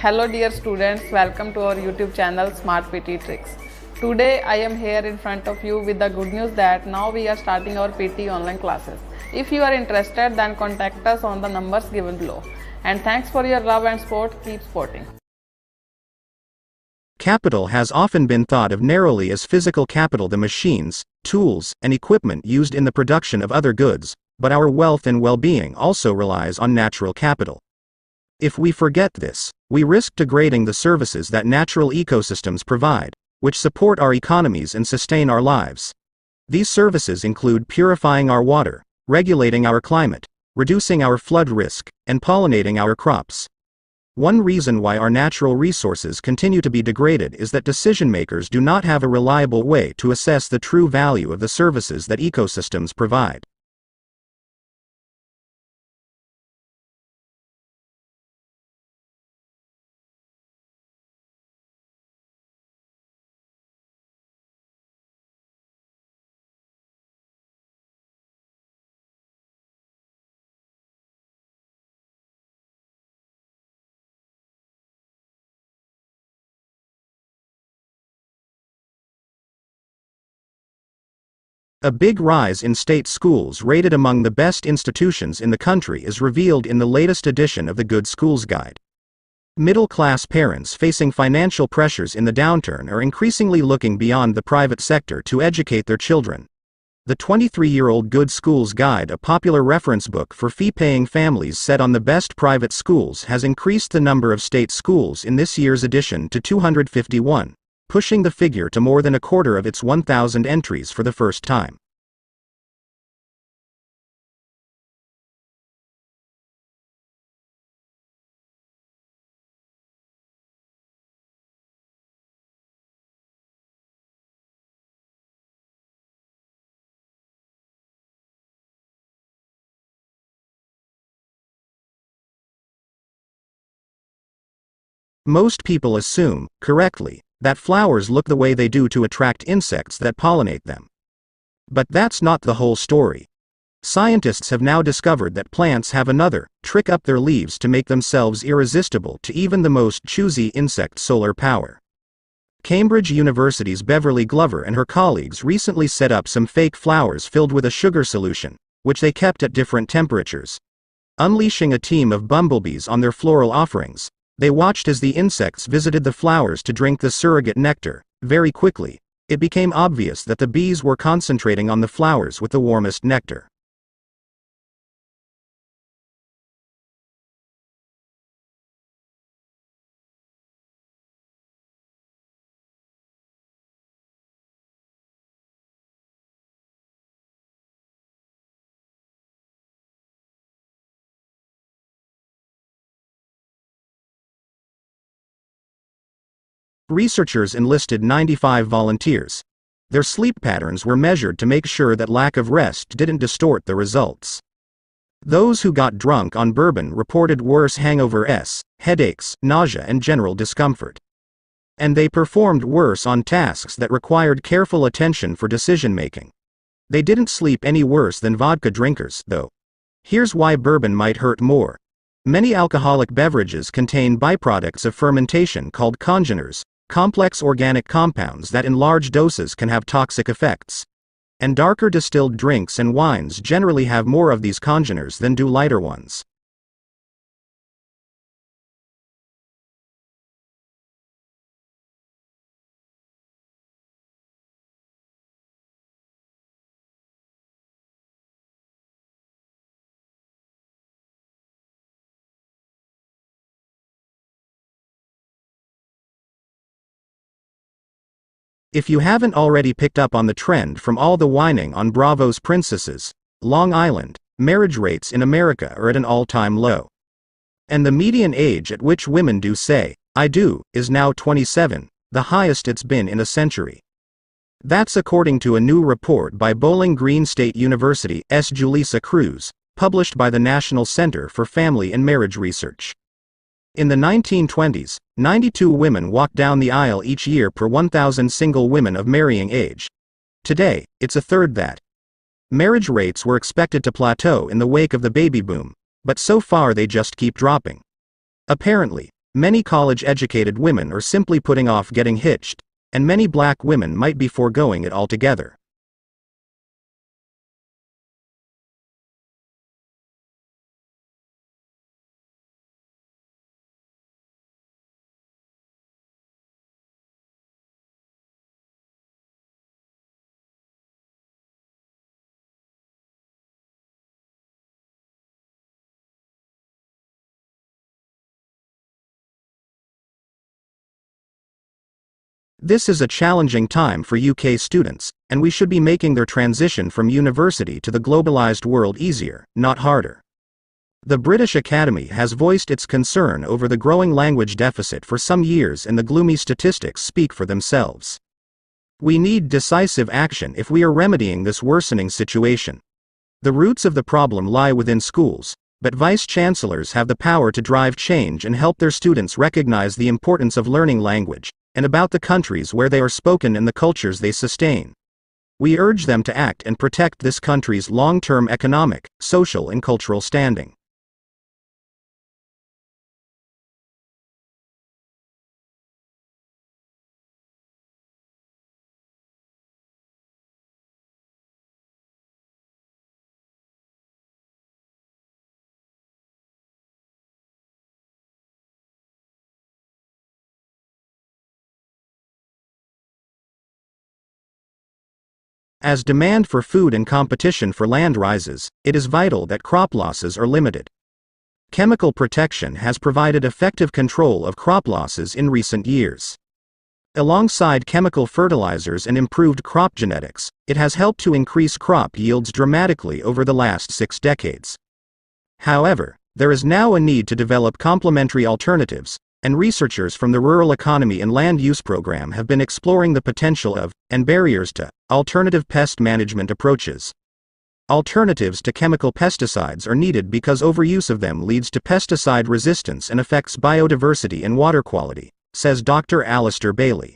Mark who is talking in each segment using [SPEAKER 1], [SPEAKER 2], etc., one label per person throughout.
[SPEAKER 1] Hello dear students, welcome to our YouTube channel Smart PTE Tricks. Today I am here in front of you with the good news that now we are starting our PTE online classes. If you are interested, then contact us on the numbers given below. And thanks for your love and support. Keep supporting.
[SPEAKER 2] Capital has often been thought of narrowly as physical capital, the machines, tools, and equipment used in the production of other goods, but our wealth and well-being also relies on natural capital. If we forget this, we risk degrading the services that natural ecosystems provide, which support our economies and sustain our lives. These services include purifying our water, regulating our climate, reducing our flood risk, and pollinating our crops. One reason why our natural resources continue to be degraded is that decision-makers do not have a reliable way to assess the true value of the services that ecosystems provide. A big rise in state schools rated among the best institutions in the country is revealed in the latest edition of the Good Schools Guide. Middle-class parents facing financial pressures in the downturn are increasingly looking beyond the private sector to educate their children. The 23-year-old Good Schools Guide, a popular reference book for fee-paying families set on the best private schools, has increased the number of state schools in this year's edition to 251. Pushing the figure to more than a quarter of its 1,000 entries for the first time. Most people assume, correctly, that flowers look the way they do to attract insects that pollinate them. But that's not the whole story. Scientists have now discovered that plants have another trick up their leaves to make themselves irresistible to even the most choosy insect solar power. Cambridge University's Beverly Glover and her colleagues recently set up some fake flowers filled with a sugar solution, which they kept at different temperatures. Unleashing a team of bumblebees on their floral offerings, they watched as the insects visited the flowers to drink the surrogate nectar. Very quickly, it became obvious that the bees were concentrating on the flowers with the warmest nectar. Researchers enlisted 95 volunteers. Their sleep patterns were measured to make sure that lack of rest didn't distort the results. Those who got drunk on bourbon reported worse hangovers, headaches, nausea, and general discomfort. And they performed worse on tasks that required careful attention for decision-making. They didn't sleep any worse than vodka drinkers, though. Here's why bourbon might hurt more. Many alcoholic beverages contain byproducts of fermentation called congeners, complex organic compounds that in large doses can have toxic effects. And darker distilled drinks and wines generally have more of these congeners than do lighter ones. If you haven't already picked up on the trend from all the whining on Bravo's princesses, Long Island, marriage rates in America are at an all-time low. And the median age at which women do say, "I do," is now 27, the highest it's been in a century. That's according to a new report by Bowling Green State University's Julissa Cruz, published by the National Center for Family and Marriage Research. In the 1920s, 92 women walked down the aisle each year per 1,000 single women of marrying age. Today, it's a third that. Marriage rates were expected to plateau in the wake of the baby boom, but so far they just keep dropping. Apparently, Many college-educated women are simply putting off getting hitched, and many black women might be foregoing it altogether. This is a challenging time for UK students, and we should be making their transition from university to the globalized world easier, not harder. The British Academy has voiced its concern over the growing language deficit for some years, and the gloomy statistics speak for themselves. We need decisive action if we are remedying this worsening situation. The roots of the problem lie within schools, but vice-chancellors have the power to drive change and help their students recognize the importance of learning language, and about the countries where they are spoken and the cultures they sustain. We urge them to act and protect this country's long-term economic, social and cultural standing. As demand for food and competition for land rises, it is vital that crop losses are limited. Chemical protection has provided effective control of crop losses in recent years. Alongside chemical fertilizers and improved crop genetics, it has helped to increase crop yields dramatically over the last 6 decades. However, there is now a need to develop complementary alternatives, and researchers from the Rural Economy and Land Use Program have been exploring the potential of, and barriers to, alternative pest management approaches. Alternatives to chemical pesticides are needed because overuse of them leads to pesticide resistance and affects biodiversity and water quality, says Dr. Alistair Bailey.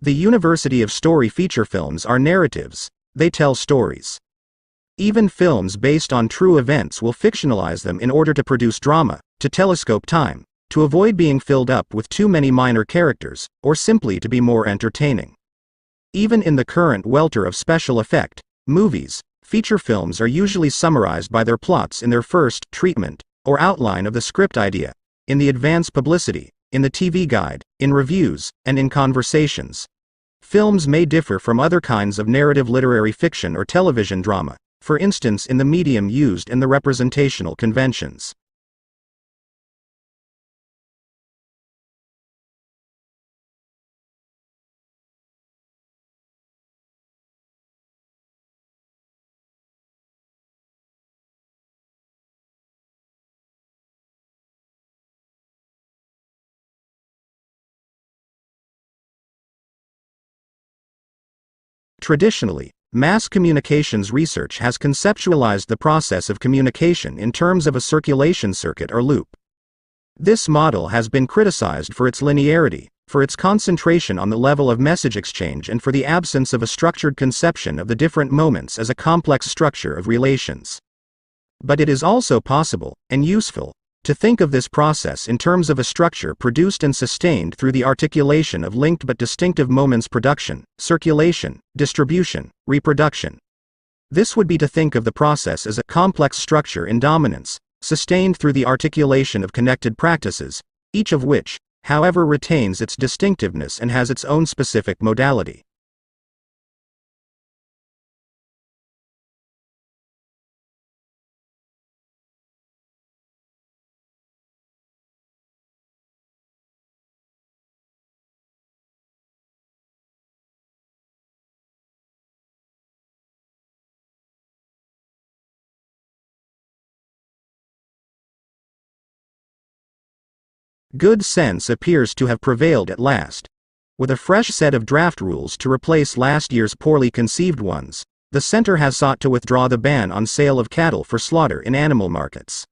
[SPEAKER 2] The University of Story feature films are narratives. They tell stories. Even films based on true events will fictionalize them in order to produce drama, to telescope time, to avoid being filled up with too many minor characters, or simply to be more entertaining. Even in the current welter of special effect movies, feature films are usually summarized by their plots in their first treatment, or outline of the script idea, in the advance publicity, in the TV guide, in reviews, and in conversations. Films may differ from other kinds of narrative literary fiction or television drama, for instance in the medium used and the representational conventions. Traditionally, mass communications research has conceptualized the process of communication in terms of a circulation circuit or loop. This model has been criticized for its linearity, for its concentration on the level of message exchange, and for the absence of a structured conception of the different moments as a complex structure of relations. But it is also possible, and useful, to think of this process in terms of a structure produced and sustained through the articulation of linked but distinctive moments: production, circulation, distribution, reproduction. This would be to think of the process as a complex structure in dominance, sustained through the articulation of connected practices, each of which, however, retains its distinctiveness and has its own specific modality. Good sense appears to have prevailed at last. With a fresh set of draft rules to replace last year's poorly conceived ones, The center has sought to withdraw the ban on sale of cattle for slaughter in animal markets.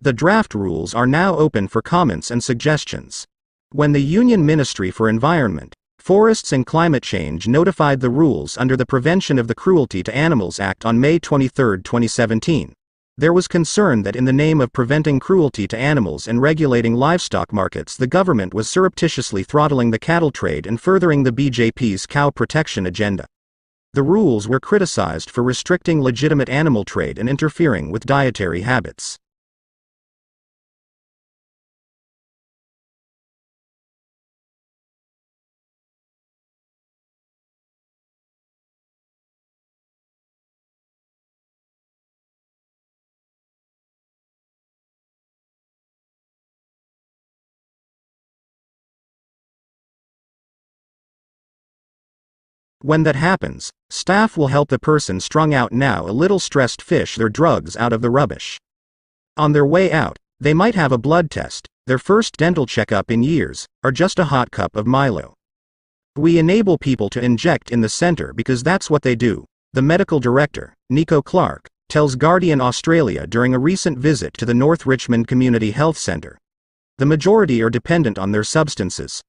[SPEAKER 2] The draft rules are now open for comments and suggestions. When the Union Ministry for Environment, Forests and Climate Change notified the rules under the Prevention of the Cruelty to Animals Act on May 23, 2017, there was concern that in the name of preventing cruelty to animals and regulating livestock markets, the government was surreptitiously throttling the cattle trade and furthering the BJP's cow protection agenda. The rules were criticized for restricting legitimate animal trade and interfering with dietary habits. When that happens, staff will help the person strung out now a little stressed fish their drugs out of the rubbish. On their way out, they might have a blood test, their first dental checkup in years, or just a hot cup of Milo. We enable people to inject in the center because that's what they do, the medical director, Nico Clark, tells Guardian Australia during a recent visit to the North Richmond Community Health Centre. The majority are dependent on their substances.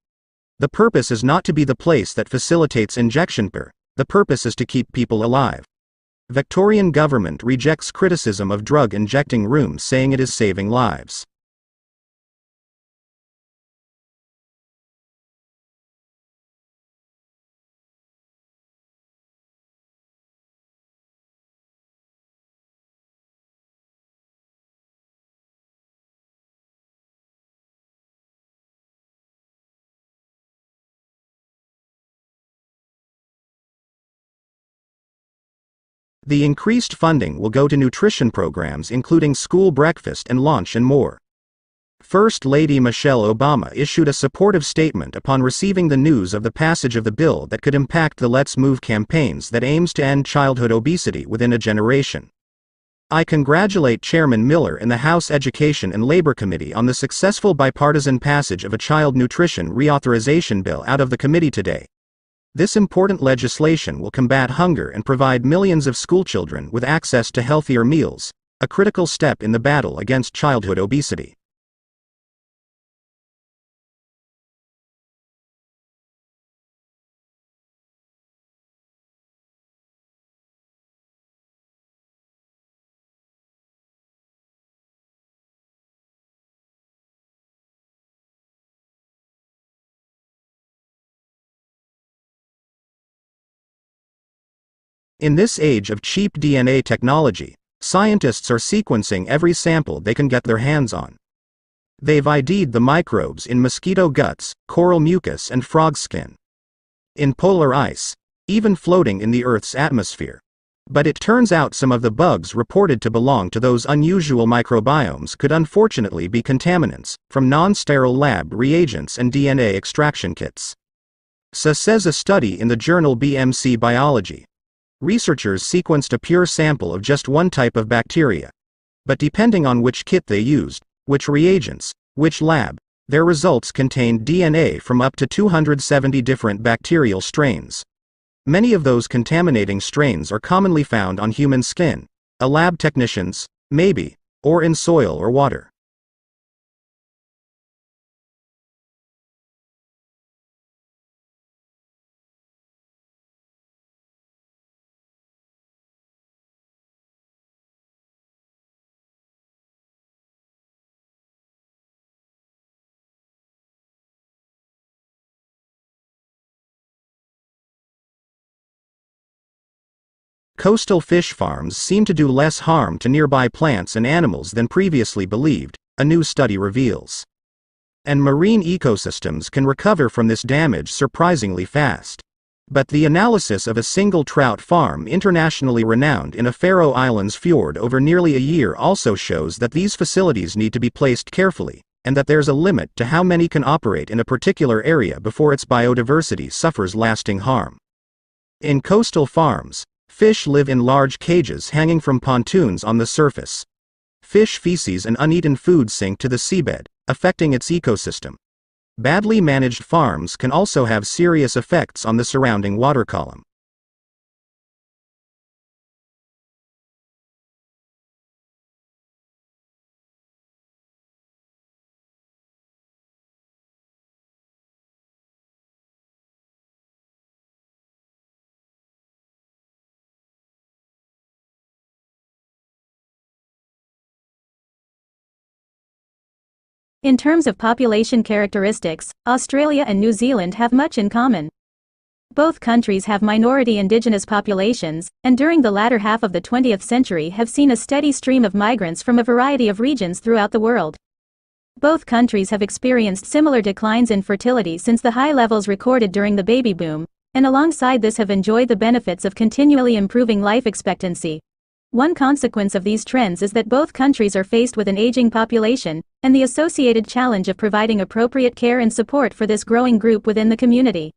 [SPEAKER 2] The purpose is not to be the place that facilitates injection per, the purpose is to keep people alive. Victorian government rejects criticism of drug injecting rooms, saying it is saving lives. The increased funding will go to nutrition programs including school breakfast and lunch and more. First Lady Michelle Obama issued a supportive statement upon receiving the news of the passage of the bill that could impact the Let's Move campaigns that aims to end childhood obesity within a generation. I congratulate Chairman Miller and the House Education and Labor Committee on the successful bipartisan passage of a child nutrition reauthorization bill out of the committee today. This important legislation will combat hunger and provide millions of schoolchildren with access to healthier meals, a critical step in the battle against childhood obesity. In this age of cheap DNA technology, scientists are sequencing every sample they can get their hands on. They've ID'd the microbes in mosquito guts, coral mucus and frog skin, in polar ice, even floating in the Earth's atmosphere. But it turns out some of the bugs reported to belong to those unusual microbiomes could unfortunately be contaminants from non-sterile lab reagents and DNA extraction kits. Says a study in the journal BMC Biology. Researchers sequenced a pure sample of just one type of bacteria. But depending on which kit they used, which reagents, which lab, their results contained DNA from up to 270 different bacterial strains. Many of those contaminating strains are commonly found on human skin, a lab technician's, maybe, or in soil or water. Coastal fish farms seem to do less harm to nearby plants and animals than previously believed, a new study reveals. And marine ecosystems can recover from this damage surprisingly fast. But the analysis of a single trout farm internationally renowned in a Faroe Islands fjord over nearly a year also shows that these facilities need to be placed carefully, and that there's a limit to how many can operate in a particular area before its biodiversity suffers lasting harm. In coastal farms, fish live in large cages hanging from pontoons on the surface. Fish feces and uneaten food sink to the seabed, affecting its ecosystem. Badly managed farms can also have serious effects on the surrounding water column.
[SPEAKER 3] In terms of population characteristics, Australia and New Zealand have much in common. Both countries have minority indigenous populations, and during the latter half of the 20th century have seen a steady stream of migrants from a variety of regions throughout the world. Both countries have experienced similar declines in fertility since the high levels recorded during the baby boom, and alongside this have enjoyed the benefits of continually improving life expectancy. One consequence of these trends is that both countries are faced with an aging population, and the associated challenge of providing appropriate care and support for this growing group within the community.